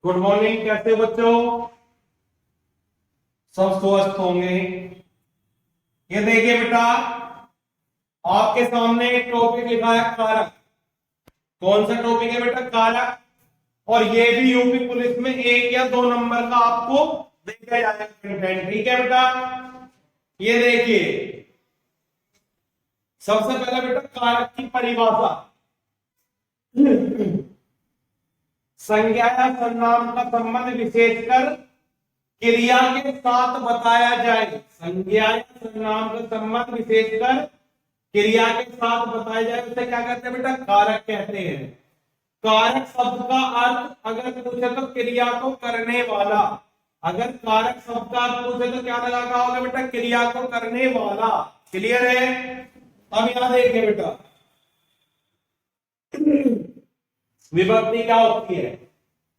Good morning. कैसे बच्चों? सब स्वस्थ होंगे। ये देखिए बेटा, आपके सामने एक टॉपिक लिखा है कारक। कौन सा टॉपिक है बेटा? कारक। और ये भी यूपी पुलिस में 1 या 2 नंबर का आपको देखा जाएगा कंटेंट। ठीक है बेटा? ये देखिए, सबसे पहले बेटा कारक की परिभाषा। संज्ञा या सर्वनाम का संबंध विशेषकर क्रिया के साथ बताया जाए। संज्ञा या सर्वनाम का संबंध विशेषकर क्रिया के साथ बताया जाए, उसे क्या कहते हैं बेटा? कारक कहते हैं। कारक शब्द का अर्थ अगर पूछे तो क्रिया को करने वाला। अगर कारक शब्द का अर्थ पूछे तो क्या लगा होगा बेटा? क्रिया को करने वाला। क्लियर है? अब यहां देखिए बेटा, विभक्ति क्या होती है?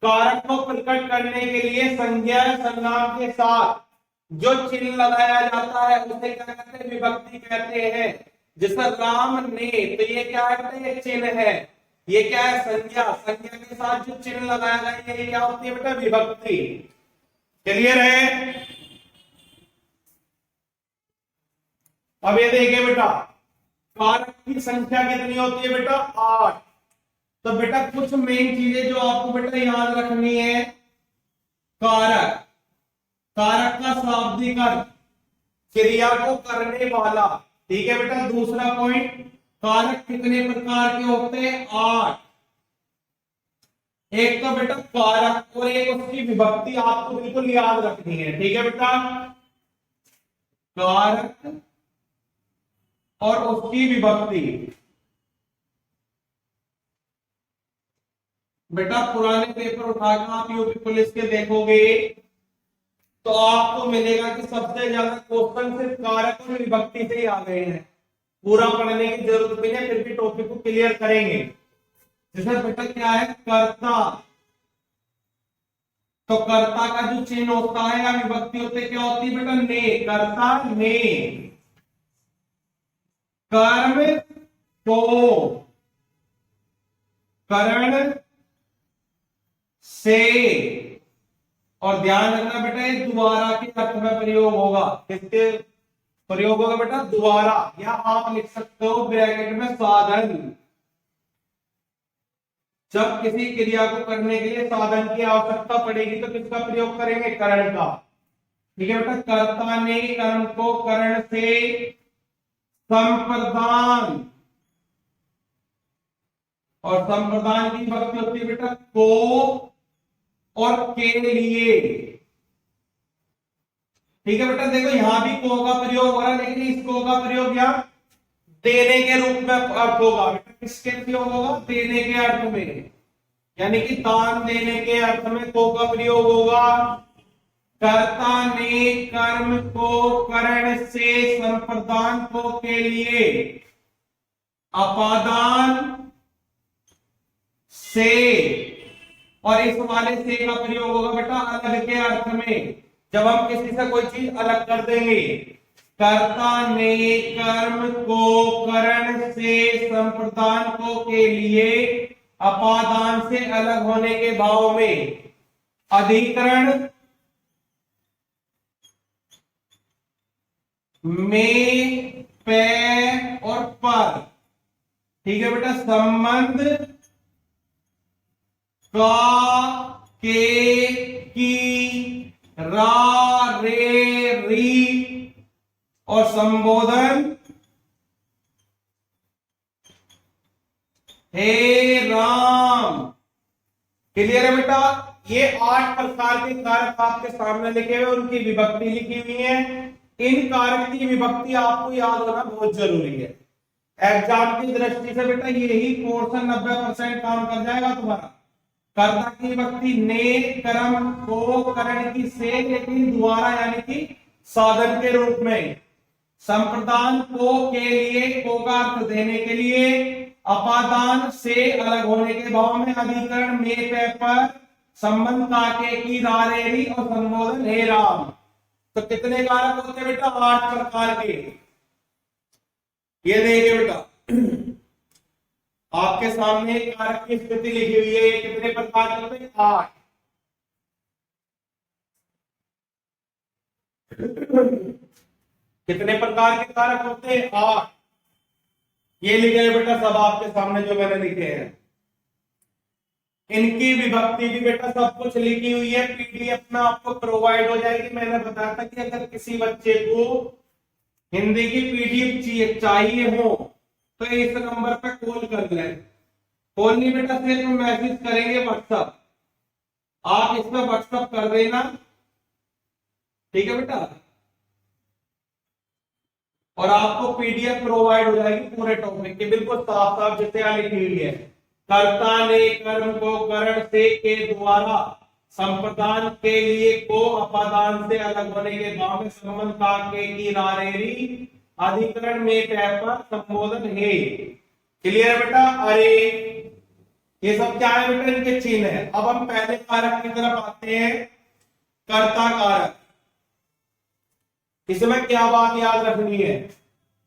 कारक को प्रकट करने के लिए संज्ञा सर्वनाम के साथ जो चिन्ह लगाया जाता है उसे क्या कहते हैं? विभक्ति कहते हैं। जैसे राम ने, तो ये क्या है? ये चिन्ह है। ये क्या है? संज्ञा। संज्ञा के साथ जो चिन्ह लगाया गया ये क्या होती है बेटा? विभक्ति। क्लियर है? अब ये देखिए बेटा, कारक की संख्या कितनी होती है बेटा? 8। तो बेटा कुछ मेन चीजें जो आपको बेटा याद रखनी है। कारक, कारक का शाब्दिक अर्थ क्रिया को करने वाला। ठीक है बेटा? दूसरा पॉइंट, कारक कितने प्रकार के होते हैं? 8। एक तो बेटा कारक और एक उसकी विभक्ति आपको बिल्कुल याद रखनी है। ठीक है बेटा? कारक और उसकी विभक्ति। बेटा पुराने पेपर उठाकर आप यूपी पुलिस के देखोगे तो आपको मिलेगा कि सबसे ज्यादा क्वेश्चन सिर्फ कारक और विभक्ति से ही आ गए हैं। पूरा पढ़ने की जरूरत भी है, फिर भी टॉपिक को क्लियर करेंगे। जैसे बेटा क्या है? कर्ता। तो कर्ता का जो चिन्ह होता है या विभक्ति होती है क्या होती है बेटा? ने। कर्ता ने। कर्म को करण से। और ध्यान रखना बेटा, ये द्वारा के अर्थ में प्रयोग होगा। किसके प्रयोग होगा बेटा? द्वारा। या आप लिख सकते हो ब्रैकेट में साधन। जब किसी क्रिया को करने के लिए साधन की आवश्यकता पड़ेगी तो किसका प्रयोग करेंगे? करण का। ठीक है बेटा? कर्ता ने कर्म को करण से संप्रदान। और संप्रदान की विभक्ति होती है बेटा को और के लिए। ठीक है बेटा? देखो यहां भी को का प्रयोग हो रहा है, लेकिन इस को का प्रयोग यहां देने के रूप में अर्थ होगा। बेटा किसके प्रयोग होगा? देने के अर्थ में, यानी कि दान देने के अर्थ में को का प्रयोग होगा। कर्ता ने कर्म को करण से संप्रदान को के लिए अपादान से। और इस वाले से का प्रयोग होगा बेटा अलग के अर्थ में, जब हम किसी से कोई चीज अलग कर देंगे। कर्ता ने कर्म को करण से संप्रदान को के लिए अपादान से अलग होने के भाव में अधिकरण में पे और पर। ठीक है बेटा? संबंध का, के, की, रा, रे, री और संबोधन हे राम। क्लियर है बेटा? ये 8 प्रकार के कारक आपके सामने लिखे हुए, उनकी विभक्ति लिखी हुई है। इन कारक की विभक्ति आपको याद होना बहुत जरूरी है। एग्जाम की दृष्टि से बेटा यही पोर्शन 90% काम कर जाएगा तुम्हारा। कर्ता की विभक्ति ने, कर्म को करण की से, लेकिन द्वारा यानी कि साधन के रूप में। संप्रदान को के लिए, को का अर्थ देने के लिए, अपादान से अलग होने के भाव में, अधिकरण में पे पर, संबंध का के की रारेरी और संबोधन हे राम। तो कितने कारक होते हैं बेटा? 8 प्रकार के। ये देखिए बेटा, आपके सामने कारक की स्थिति लिखी हुई है। कितने प्रकार के होते हैं? 8। कितने प्रकार के कारक होते हैं? 8। ये लिखे हैं बेटा सब आपके सामने जो मैंने लिखे हैं। इनकी विभक्ति भी बेटा सब कुछ लिखी हुई है, पीडीएफ में आपको प्रोवाइड हो जाएगी। मैंने बताया था कि अगर किसी बच्चे को हिंदी की पीडीएफ चाहिए हो तो इस नंबर पे कॉल कर लें। कॉल नहीं बेटा, सिर्फ मैसेज करेंगे व्हाट्सएप, आप इसमें व्हाट्सएप कर देना, ठीक है बेटा, और आपको पीडीएफ प्रोवाइड हो जाएगी पूरे टॉपिक की, बिल्कुल साफ साफ जैसे यहाँ लिखी हुई है। कर्ता ने कर्म को करण से के द्वारा संप्रदान के लिए को अपादान से अलग होने के भाव में संबंध का के की रारेरी अधिकरण में पर संबोधन है। क्लियर बेटा? अरे ये सब क्या है बेटा? इनके चिन्ह है। अब हम पहले कारक की तरफ आते हैं, कर्ता कारक। इसमें क्या बात याद रखनी है?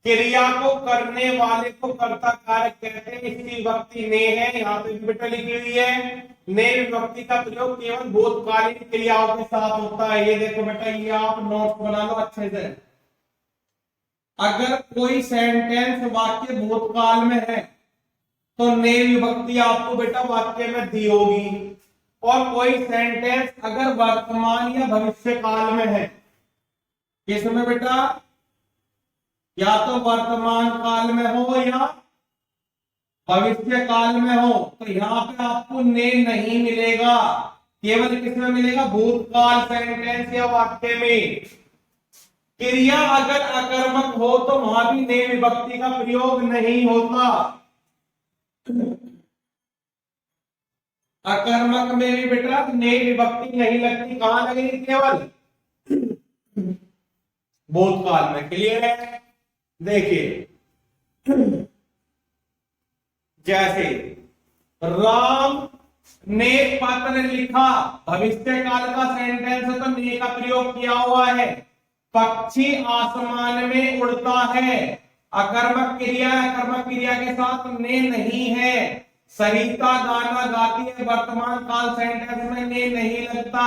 क्रिया को करने वाले को कर्ता कारक कहते हैं। इसकी विभक्ति ने है, यहाँ पे बेटा लिखी हुई है। ने विभक्ति का प्रयोग केवल भूतकालीन क्रियाओं के साथ होता है। ये देखो बेटा, ये आप नोट बना लो अच्छे से। अगर कोई सेंटेंस वाक्य भूतकाल में है तो ने विभक्ति आपको बेटा वाक्य में दी होगी, और कोई सेंटेंस अगर वर्तमान या भविष्य काल में है, इसमें बेटा या तो वर्तमान काल में हो या भविष्य काल में हो, तो यहाँ पे आपको ने नहीं मिलेगा। केवल किसमें मिलेगा? भूतकाल सेंटेंस या वाक्य में। क्रिया अगर अकर्मक हो तो वहां भी ने विभक्ति का प्रयोग नहीं होता। अकर्मक में भी बेटा ने विभक्ति नहीं लगती। कहां लगेगी? केवल भूतकाल में। क्लियर है? देखिए, जैसे राम ने पत्र लिखा, भविष्य काल का सेंटेंस है तो ने का प्रयोग किया हुआ है। पक्षी आसमान में उड़ता है, अकर्मक क्रिया, अकर्मक क्रिया के साथ ने नहीं है। सरिता गाना गाती है, वर्तमान काल सेंटेंस में ने नहीं लगता।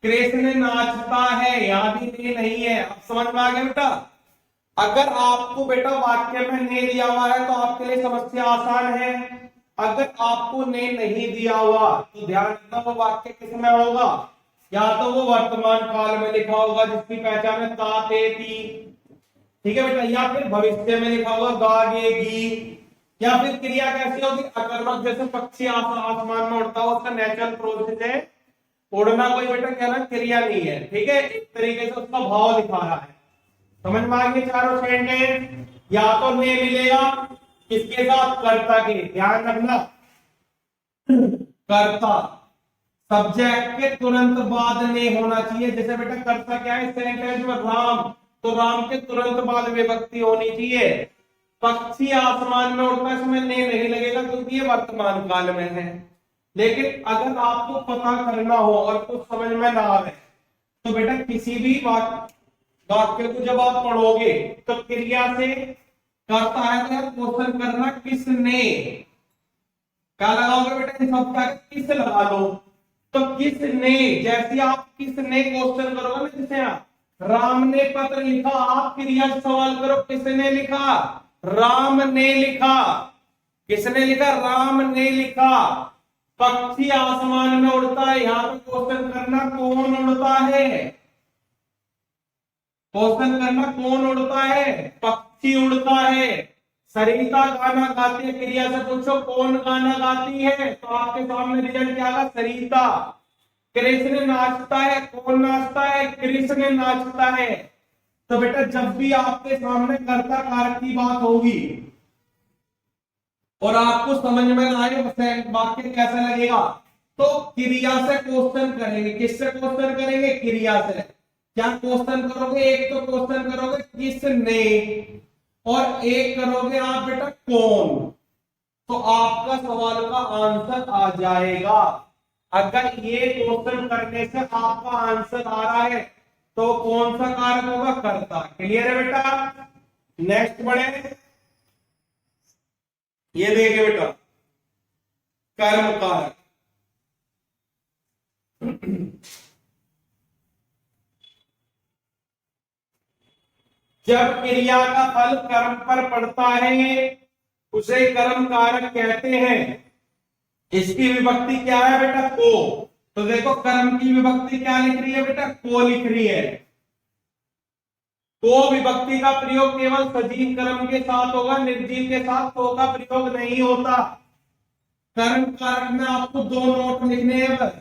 कृष्ण नाचता है, यहां भी ने नहीं है। अब समझ में आ गया बेटा? अगर आपको बेटा वाक्य में ने दिया हुआ है तो आपके लिए समस्या आसान है। अगर आपको ने नहीं दिया हुआ तो ध्यान रखना वो वाक्य किसमें होगा? या तो वो वर्तमान काल में लिखा होगा जिसकी पहचान है ता ते ती, ठीक है बेटा, या फिर भविष्य में लिखा होगा गागेगी, या फिर क्रिया कैसी होगी? अकर्मक, जैसे पक्षी आसमान में उड़ता हो, उसका नेचुरल प्रोसेस है उड़ना, कोई बेटा कहना क्रिया नहीं है, ठीक है, एक तरीके से उसका भाव दिखा रहा है। समझ में आ गए चारों सेंटेंस? या तो ने मिलेगा किसके साथ? कर्ता के। ध्यान रखना, कर्ता सब्जेक्ट के तुरंत बाद ने होना चाहिए। जैसे बेटा कर्ता क्या है सेंटेंस में? राम, तो राम के तुरंत बाद विभक्ति होनी चाहिए। पक्षी आसमान में उड़ता है, इसमें ने नहीं लगेगा क्योंकि ये वर्तमान काल में है। लेकिन अगर आपको पता करना हो और कुछ समझ में ना आए तो बेटा किसी भी वाक्य को जब आप पढ़ोगे तो क्रिया से करता है तो क्वेश्चन करना किसने, क्या लगाओगे बेटा? इन सब का किस लगा लो, तो किसने, जैसे आप किसने क्वेश्चन करोगे ना, जैसे राम ने पत्र लिखा, आप क्रिया से सवाल करो किसने लिखा? राम ने लिखा। किसने लिखा? राम ने लिखा। पक्षी आसमान में उड़ता है, यहां पे क्वेश्चन करना कौन उड़ता है? क्वेश्चन करना कौन उड़ता है? पक्षी उड़ता है। सरिता गाना गाती है, क्रिया से पूछो कौन गाना गाती है, तो आपके सामने रिजल्ट क्या आएगा? सरिता। कृष्ण नाचता है, कौन नाचता है? कृष्ण नाचता है। तो बेटा जब भी आपके सामने कर्ता कारक की बात होगी और आपको समझ में ना आए वाक्य कैसा लगेगा, तो क्रिया से क्वेश्चन करेंगे। किससे क्वेश्चन करेंगे? क्रिया से। क्या क्वेश्चन करोगे? एक तो क्वेश्चन करोगे किसने, और एक करोगे आप बेटा कौन, तो आपका सवाल का आंसर आ जाएगा। अगर ये क्वेश्चन करने से आपका आंसर आ रहा है तो कौन सा कारक होगा? कर्ता। क्लियर है बेटा? नेक्स्ट बढ़े, ये देखिए बेटा कर्म कारक। जब क्रिया का फल कर्म पर पड़ता है उसे कर्म कारक कहते हैं। इसकी विभक्ति क्या है बेटा? को। तो देखो कर्म की विभक्ति क्या लिख रही है बेटा? को लिख रही है। को विभक्ति का प्रयोग केवल सजीव कर्म के साथ होगा, निर्जीव के साथ को का प्रयोग नहीं होता। कर्म कारक में आपको 2 नोट लिखने हैं बस।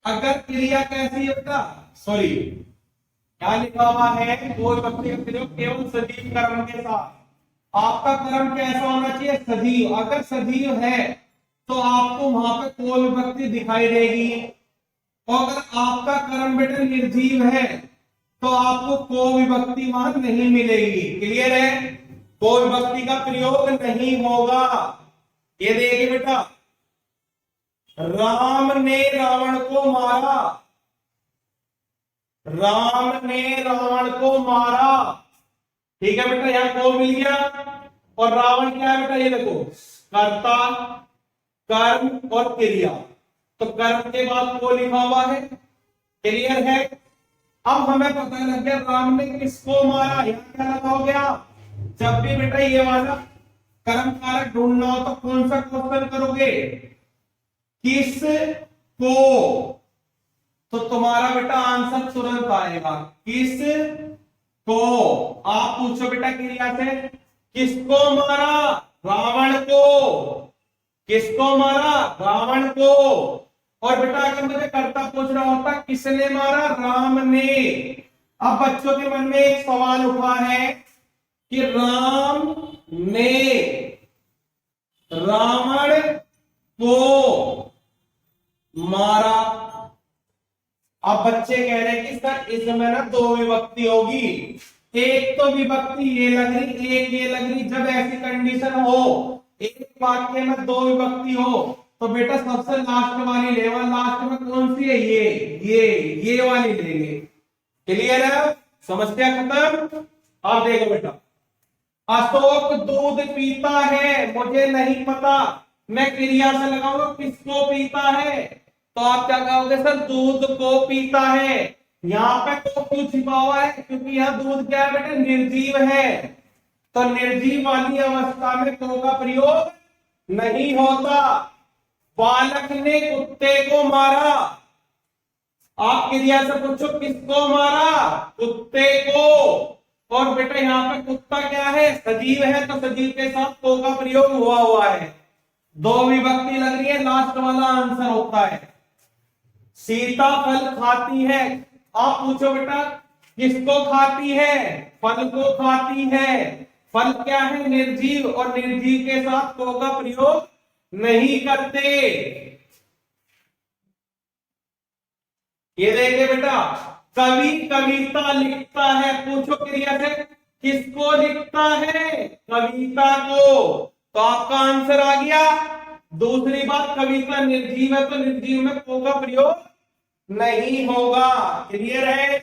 अगर क्रिया कैसी है बेटा? सॉरी, क्या लिखा हुआ है? को विभक्ति का प्रयोग केवल सजीव कर्म के साथ। आपका कर्म कैसा होना चाहिए? सजीव। अगर सजीव है तो आपको वहां पे को विभक्ति दिखाई देगी, और अगर आपका कर्म बेटा निर्जीव है तो आपको को विभक्ति वहां नहीं मिलेगी। क्लियर है? को विभक्ति का प्रयोग नहीं होगा। ये देखिए बेटा, राम ने रावण को मारा, राम ने रावण को मारा। ठीक है बेटा, यहां को मिल गया। और रावण क्या है बेटा? ये देखो, कर्ता, कर्म और क्रिया। तो कर्म के बाद को लिखा हुआ है। क्लियर है? अब हमें पता लग गया राम ने किसको मारा। यहां क्या लगा हो गया? जब भी बेटा ये वाला कर्म कारक ढूंढना हो तो कौन सा क्वेश्चन करोगे? किस को। तो तुम्हारा बेटा आंसर तुरंत आएगा, किस को। आप पूछो बेटा क्रिया से, किसको मारा? रावण को। किसको मारा? रावण को। और बेटा अगर मुझे कर्ता पूछ रहा होता किसने मारा? राम ने। अब बच्चों के मन में एक सवाल उठा है कि राम ने रावण को मारा। अब बच्चे कह रहे हैं कि सर इसमें ना 2 विभक्ति होगी। एक तो विभक्ति ये लग रही, एक ये लग रही। जब ऐसी कंडीशन हो, एक वाक्य में 2 विभक्ति हो, तो बेटा सबसे लास्ट वाली लेवल, लास्ट में कौन सी है? ये वाली लेंगे। क्लियर है? समस्या खत्म। अब देखो बेटा, अशोक दूध पीता है, मुझे नहीं पता, मैं क्रिया से लगाऊंगा किसको पीता है। तो आप क्या कहोगे? सर दूध को पीता है। यहाँ पे को क्यों छिपा हुआ है? क्योंकि यहाँ दूध क्या है बेटा? निर्जीव है। तो निर्जीव वाली अवस्था में को का प्रयोग नहीं होता। बालक ने कुत्ते को मारा। आप क्रिया से पूछो किसको मारा? कुत्ते को। और बेटा यहाँ पे कुत्ता क्या है? सजीव है, तो सजीव के साथ को का प्रयोग हुआ है। 2 विभक्ति लग रही है, लास्ट वाला आंसर होता है। सीता फल खाती है। आप पूछो बेटा किसको खाती है? फल को खाती है। फल क्या है? निर्जीव, और निर्जीव के साथ को का प्रयोग नहीं करते। ये देखिए बेटा, कवि कविता लिखता है। पूछो क्रिया से किसको लिखता है? कविता को। तो आपका आंसर आ गया। दूसरी बात, कविता निर्जीव है तो निर्जीव में को का प्रयोग नहीं होगा। क्लियर है?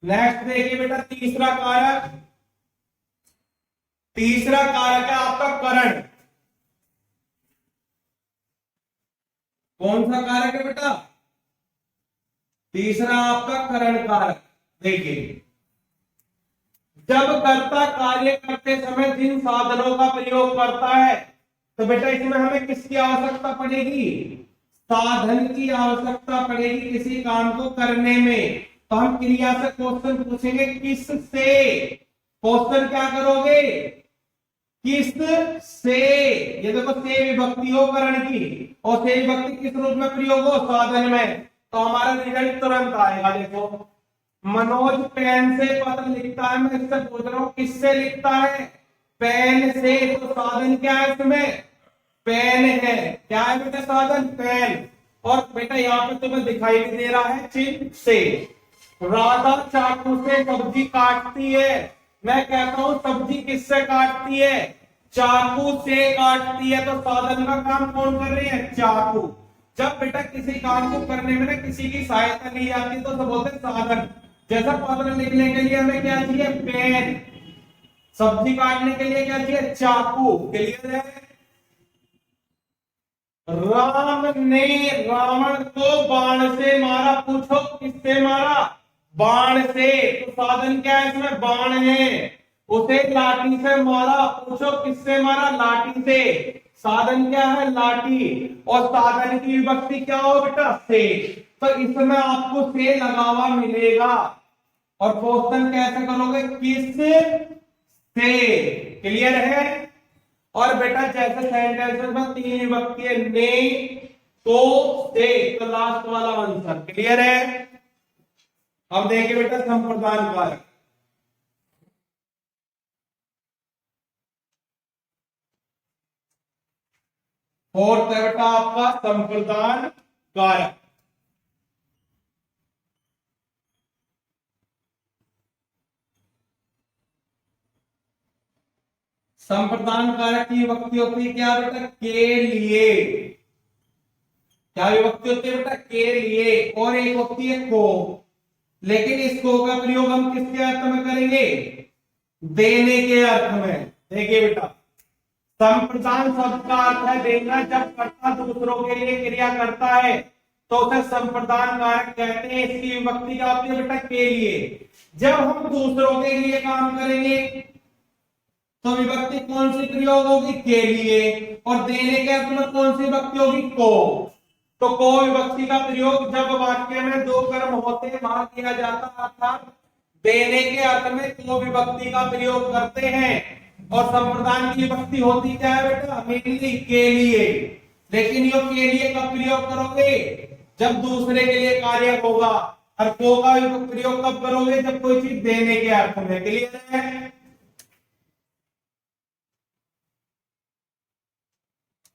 नेक्स्ट देखिए बेटा, तीसरा कारक। तीसरा कारक है आपका करण। कौन सा कारक है बेटा? तीसरा आपका करण कारक। देखिए, जब कर्ता कार्य करते समय जिन साधनों का प्रयोग करता है, तो बेटा इसमें हमें किसकी आवश्यकता पड़ेगी? साधन की आवश्यकता पड़ेगी किसी काम को करने में। तो हम क्रिया से क्वेश्चन पूछेंगे किस से। क्वेश्चन क्या करोगे? किस से। ये देखो, से विभक्ति हो करण की, और से विभक्ति किस रूप में प्रयोग हो? साधन में। तो हमारा रिजल्ट तुरंत आएगा। देखो, मनोज पेन से पत्र लिखता है। मैं इससे पूछ रहा हूं किससे लिखता है? पेन से। तो साधन क्या है इसमें? पेन है। क्या है बेटा? साधन पेन। और बेटा यहाँ पे तुम्हें दिखाई भी दे रहा है चिन्ह से। राधा चाकू से सब्जी काटती है। मैं कहता हूं सब्जी किससे काटती है? चाकू से काटती है। तो साधन का काम कौन कर रही है? चाकू। जब बेटा किसी काम को करने में ना किसी की सहायता ली जाती है तो बोलते हैं साधन। जैसा पत्र लिखने के लिए हमें क्या चाहिए? पेन। सब्जी काटने के लिए क्या चाहिए? चाकू। क्लियर है? राम ने रावण को बाण से मारा। पूछो किससे मारा? बाण से। तो साधन क्या है इसमें? बाण है। उसे लाठी से मारा। पूछो किससे मारा? लाठी से। साधन क्या है? लाठी। और साधन की विभक्ति क्या हो बेटा? से। तो इसमें आपको से लगा हुआ मिलेगा। और क्वेश्चन कैसे करोगे? किस से। क्लियर है? और बेटा जैसे सेंटेंस में तीन विभक्ति है, ने, तो, से, तो लास्ट वाला आंसर। क्लियर है? अब देखिए बेटा संप्रदान कारक। फोर्थ है बेटा आपका संप्रदान कारक। संप्रदान कारक की विभक्ति होती है क्या बेटा? के लिए। क्या विभक्ति होती है बेटा? के लिए। और एक होती है को। लेकिन इस को का प्रयोग हम किसके अर्थ में करेंगे? देने के अर्थ में। देखिए बेटा संप्रदान शब्द का अर्थ है देना। जब कर्ता दूसरों के लिए क्रिया करता है तो उसे संप्रदान कारक कहते हैं। इसकी विभक्ति क्या होती है बेटा? के लिए। जब हम दूसरों के लिए काम करेंगे तो विभक्ति कौन सी प्रयोग होगी? के लिए। और देने के अर्थ में कौन सी विभक्ति होगी? को। तो को विभक्ति का प्रयोग जब वाक्य में दो कर्म होते हैं वहां किया जाता है, अर्थात देने के अर्थ में को विभक्ति का प्रयोग करते हैं। और संप्रदान की विभक्ति होती क्या है बेटा? मेनली के लिए। लेकिन यो के लिए कब प्रयोग करोगे? जब दूसरे के लिए कार्य होगा। और को का प्रयोग कब करोगे? जब कोई चीज देने के अर्थ में। क्लियर है?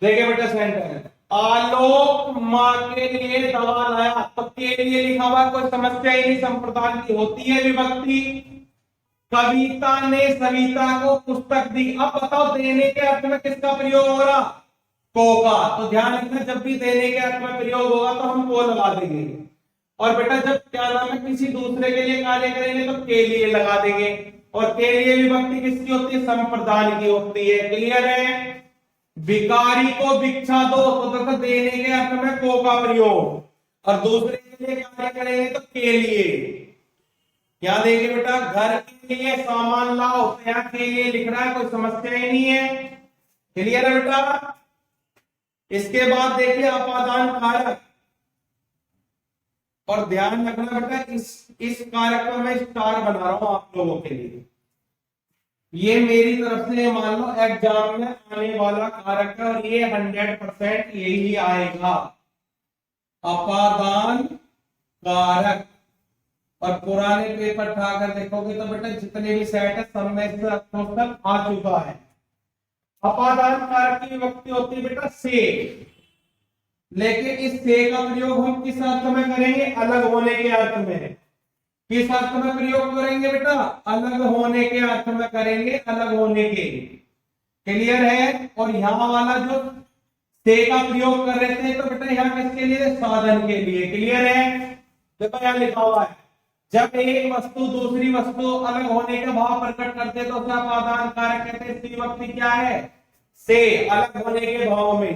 देखिए बेटा सेंटेंस, आलोक माँ के लिए दवा लाया। तो के लिए लिखा हुआ, कोई समस्या ही नहीं। संप्रदान की होती है विभक्ति। कविता ने सविता को पुस्तक दी। अब बताओ देने के अर्थ में किसका प्रयोग हो रहा? को का। तो ध्यान रखना जब भी देने के अर्थ में प्रयोग होगा तो हम को लगा देंगे। और बेटा जब क्या नाम है किसी दूसरे के लिए कार्य करेंगे तो के लिए लगा देंगे। और के लिए विभक्ति किसकी होती है? संप्रदान की होती है। क्लियर है? भिखारी को भिक्षा दो तो देखो देने के अर्थ में को का प्रयोग। और दूसरे के लिए कार्य करेंगे तो के लिए। क्या देंगे बेटा? घर के लिए सामान लाओ तो यहाँ के लिए लिख रहा है, कोई समस्या ही नहीं है। क्लियर है बेटा? इसके बाद देखिए अपादान कारक। और ध्यान रखना बेटा इस कारक को मैं स्टार बना रहा हूं आप लोगों के लिए। ये मेरी तरफ से मान लो एग्जाम में आने वाला कारक है और ये 100% यही आएगा, अपादान कारक। और पुराने पेपर उठाकर देखोगे तो बेटा जितने भी सेट है सब में इसका क्वेश्चन आ चुका है। अपादान कारक की विभक्ति होती है बेटा से। लेकिन इस से का प्रयोग हम किस अर्थ में करेंगे? अलग होने के अर्थ में। किस अर्थ में प्रयोग करेंगे बेटा? अलग होने के अर्थ में करेंगे, अलग होने के। क्लियर है? और यहाँ वाला जो से का प्रयोग कर रहे थे तो बेटा यहाँ किसके लिए? साधन के लिए। क्लियर है? देखो यहाँ लिखा हुआ है जब एक वस्तु दूसरी वस्तु अलग होने का भाव प्रकट करते तो उसका अपादान कारक कहते हैं। इसकी विभक्ति क्या है? से, अलग होने के भाव में।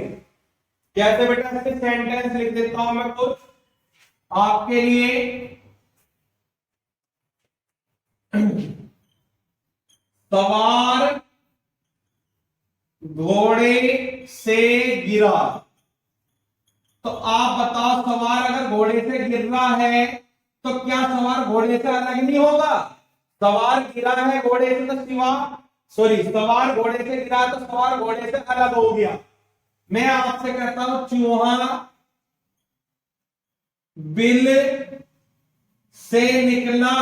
कैसे बेटा? इसके सेंटेंस लिख देता हूं मैं कुछ आपके लिए। सवार घोड़े से गिरा। तो आप बताओ सवार अगर घोड़े से गिर रहा है तो क्या सवार घोड़े से अलग नहीं होगा? सवार गिरा है घोड़े से तो सवार घोड़े से गिरा तो सवार घोड़े से अलग हो गया। मैं आपसे कहता हूं चूहा बिल से निकला।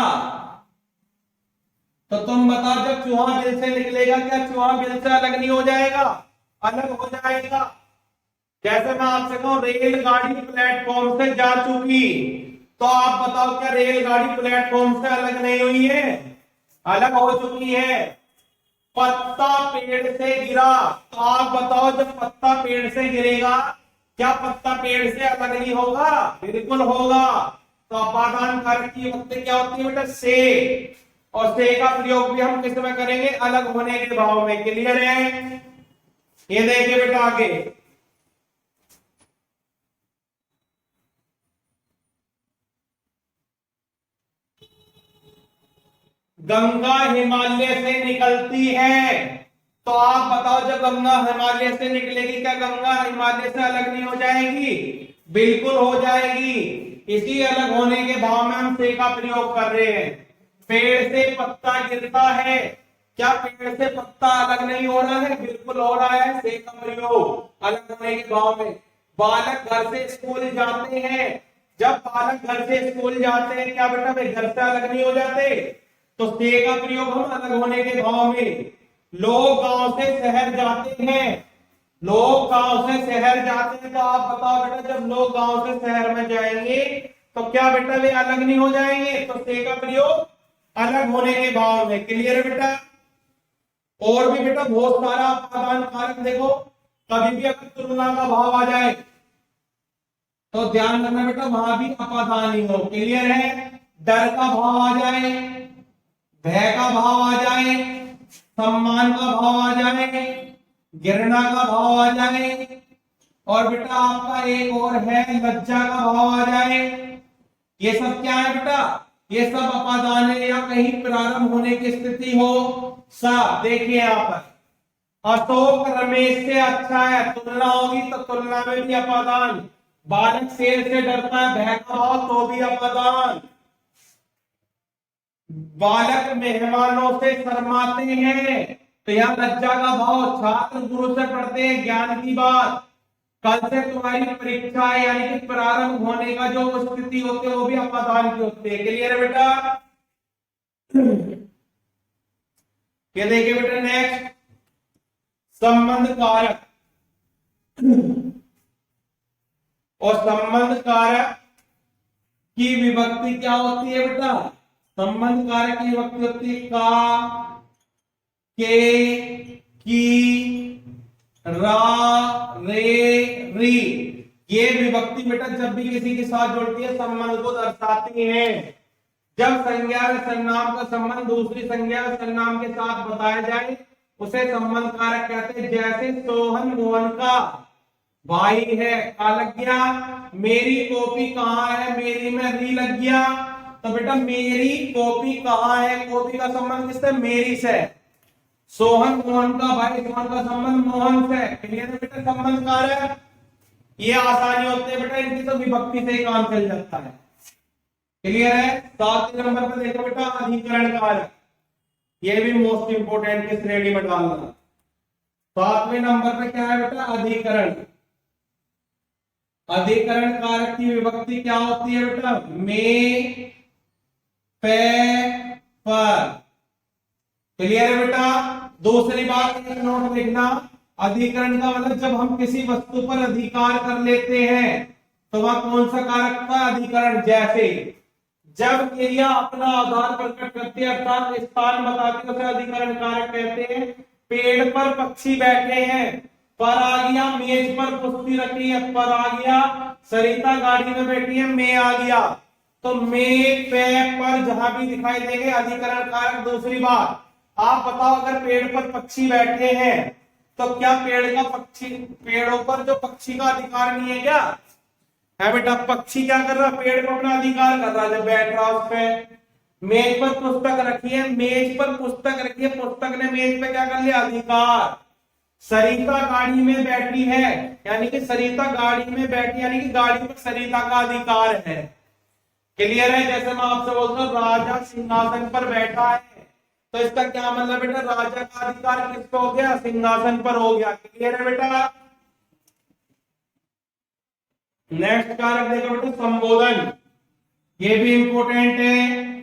तो तुम बताओ जब चूहा बिल से निकलेगा क्या चूहा बिल से अलग नहीं हो जाएगा? अलग हो जाएगा। जैसे मैं आपसे कहूं रेलगाड़ी प्लेटफॉर्म से जा चुकी, तो आप बताओ क्या रेलगाड़ी प्लेटफॉर्म से अलग नहीं हुई है? अलग हो चुकी है। पत्ता पेड़ से गिरा, तो आप बताओ जब पत्ता पेड़ से गिरेगा क्या पत्ता पेड़ से अलग नहीं होगा? बिल्कुल होगा। तो अपादान कारक की विभक्ति क्या होती है बेटा? से। और से का प्रयोग भी हम किस में करेंगे? अलग होने के भाव में। क्लियर है? ये देखिए बेटा आगे गंगा हिमालय से निकलती है। तो आप बताओ, जब गंगा हिमालय से निकलेगी, क्या गंगा हिमालय से अलग नहीं हो जाएगी? बिल्कुल हो जाएगी। इसी अलग होने के भाव में हम से का प्रयोग कर रहे हैं। पेड़ से पत्ता गिरता है, क्या पेड़ से पत्ता अलग नहीं हो रहा है? बिल्कुल हो रहा है। से का प्रयोग अलग होने के भाव में। बालक घर से स्कूल जाते हैं, जब बालक घर से स्कूल जाते हैं, क्या बेटा वे घर से अलग नहीं हो जाते? तो से का प्रयोग हम अलग होने के भाव में। लोग गांव से शहर जाते हैं, लोग गांव से शहर जाते हैं, तो आप बताओ बेटा, जब लोग गांव से शहर में जाएंगे तो क्या बेटा वे अलग नहीं हो जाएंगे? तो से का प्रयोग अलग होने के भाव में। क्लियर है बेटा? और भी बेटा बहुत सारा अपादान कारक देखो, कभी भी अगर तुलना का भाव आ जाए तो ध्यान रखना बेटा, वहां भी अपादान ही हो। क्लियर है? डर का भाव आ जाए, भय का भाव आ जाए, सम्मान का भाव आ जाए, घृणा का भाव आ जाए, और बेटा आपका एक और है लज्जा का भाव आ जाए। ये सब क्या है बेटा? ये सब अपादान है, या कहीं प्रारंभ होने की स्थिति हो। सब देखिए यहाँ पर, अशोक रमेश से अच्छा है, तुलना होगी तो तुलना में भी अपादान। बालक शेर से डरता है, भय का भाव, तो भी अपादान। बालक मेहमानों से शर्माते हैं, तो यहाँ लज्जा का भाव। छात्र गुरु से पढ़ते हैं ज्ञान की बात। कल से तुम्हारी परीक्षा है, यानी कि प्रारंभ होने का जो स्थिति होती है वो भी अपादान की होती है। क्लियर है बेटा? ये देखिए बेटा, नेक्स्ट संबंध कारक। और संबंध कारक की विभक्ति क्या होती है बेटा? संबंध कारक की विभक्ति होती है का, के, की, रा, रे, री। ये विभक्ति बेटा जब भी किसी के साथ जुड़ती है संबंध को दर्शाती है। जब संज्ञा या सर्वनाम का संबंध दूसरी संज्ञा या सर्वनाम के साथ बताया जाए उसे संबंध कारक कहते हैं। जैसे सोहन मोहन का भाई है, का लग गया? मेरी कॉपी कहाँ है? मेरी में री लग गया। तो बेटा मेरी कॉपी कहाँ है? कॉपी का संबंध किससे? मेरी से। सोहन मोहन का भाई, सोहन का संबंध मोहन से। क्लियर है बेटा? संबंध कारक ये आसानी होते हैं बेटा, इनकी तो विभक्ति से ही काम चल जाता है। क्लियर है? 7 नंबर पर देखो बेटा, अधिकरण कारक। ये भी मोस्ट इंपोर्टेंट की श्रेणी में डालना। 7वें नंबर पे क्या है बेटा? अधिकरण। अधिकरण कारक की विभक्ति क्या होती है बेटा? में, पे, पर। क्लियर है बेटा? दूसरी बात एक नोट लिखना, अधिकरण का मतलब जब हम किसी वस्तु पर अधिकार कर लेते हैं तो वह कौन सा कारक था? अधिकरण। जैसे जब क्रिया अपना आधार प्रकट करती है अर्थात स्थान बताती है उसे अधिकरण कारक कहते हैं। पेड़ पर पक्षी बैठे हैं, पर आ गया, मेज पर कुश्ती रखी है, पर आ गया, सरिता गाड़ी में बैठी है, मैं आ गया। तो में, पे, पर जहां भी दिखाई देंगे अधिकरण कारक। दूसरी बात, आप बताओ अगर पेड़ पर पक्षी बैठे हैं तो क्या पेड़ का पक्षी, पेड़ों पर जो पक्षी का अधिकार नहीं है क्या? है बेटा? पक्षी क्या कर रहा? पेड़ पर अपना अधिकार कर रहा, जब बैठ रहा उस पे। मेज पर पुस्तक रखी है, मेज पर पुस्तक रखी है, पुस्तक ने मेज पे क्या कर लिया? अधिकार। सरिता गाड़ी में बैठी है, यानी कि सरिता गाड़ी में बैठी, यानी कि गाड़ी पर सरिता का अधिकार है। क्लियर है? जैसे मैं आपसे बोलता हूँ राजा सिंहासन पर बैठा है, तो इसका क्या मतलब बेटा? राजा का अधिकार किस पे हो गया? सिंहासन पर हो गया। क्लियर है बेटा? नेक्स्ट कारक देखो बेटा, संबोधन। ये भी इंपोर्टेंट है,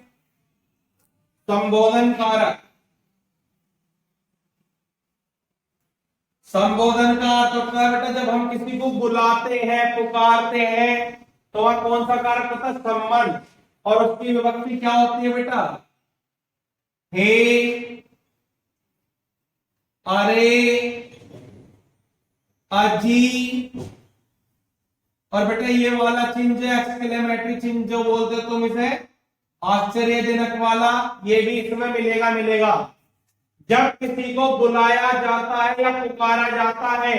संबोधन कारक। संबोधन का अर्थ होता है बेटा जब हम किसी को बुलाते हैं, पुकारते हैं, तो वह कौन सा कारक होता है? संबंध। और उसकी विभक्ति क्या होती है बेटा? हे, अरे, अजी। और बेटा ये वाला चिन्ह जो एक्सक्लेमेटरी चिन्ह जो बोलते हो तुम इसे, आश्चर्यजनक वाला, ये भी इसमें मिलेगा। जब किसी को बुलाया जाता है या पुकारा जाता है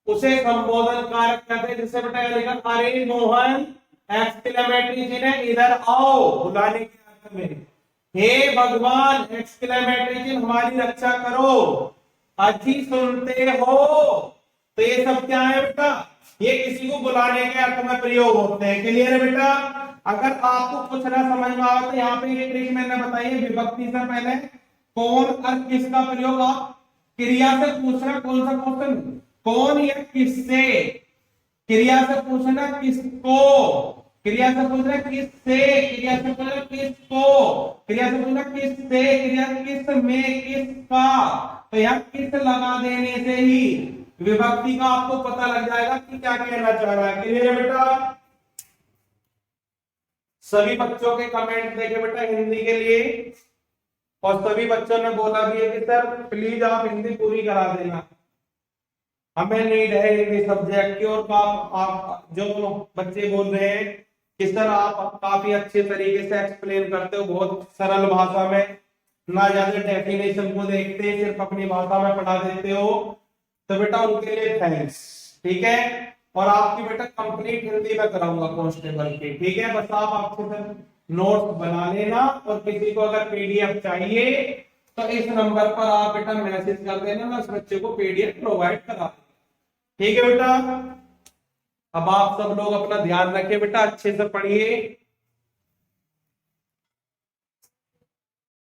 उसे संबोधन कारक कहते हैं। जिससे बेटा लिखा, अरे मोहन, एक्सक्लेमेटरी चिन्ह, इधर आओ, बुलाने के अर्थ में। हे भगवान एक्सक्लेमेटरी चिन्ह हमारी रक्षा करो, अच्छी सुनते हो। तो ये सब क्या है बेटा, ये किसी को बुलाने के अर्थ में प्रयोग होते हैं। क्लियर है बेटा। अगर आपको कुछ ना समझ में आए तो यहाँ पे एक ट्रिक मैंने बताई है, विभक्ति से पहले कौन और किसका प्रयोग आप क्रिया से पूछना। कौन सा क्वेश्चन, कौन या किससे, क्रिया से पूछना किसको, क्रिया से पूछना किससे, क्रिया से पूछना किसको, क्रिया से पूछना किससे, क्रिया किस में किसका। तो यहाँ किस लगा देने से ही विभक्ति का आपको पता लग जाएगा कि क्या कहना चाह रहा है। क्लियर है बेटा। सभी बच्चों के कमेंट देखे बेटा हिंदी के लिए, और सभी बच्चों ने बोला भी है कि सर प्लीज आप हिंदी पूरी करा देना, हमें नीड है हिंदी सब्जेक्ट की। और आप जो बच्चे बोल रहे हैं कि सर आप काफी अच्छे तरीके से एक्सप्लेन करते हो, बहुत सरल भाषा में, ना ज्यादा डेफिनेशन को देखते सिर्फ अपनी भाषा में पढ़ा देते हो, तो बेटा उनके लिए थैंक्स। ठीक है, और आपकी बेटा कंप्लीट हिंदी में कराऊंगा कांस्टेबल की। ठीक है, बस आप अच्छे से नोट्स बना लेना, और किसी को अगर पीडीएफ चाहिए तो इस नंबर पर आप बेटा मैसेज कर देना, मैं उस बच्चे को पीडीएफ प्रोवाइड करा दूंगा। ठीक है बेटा। अब आप सब लोग अपना ध्यान रखिए बेटा, अच्छे से पढ़िए।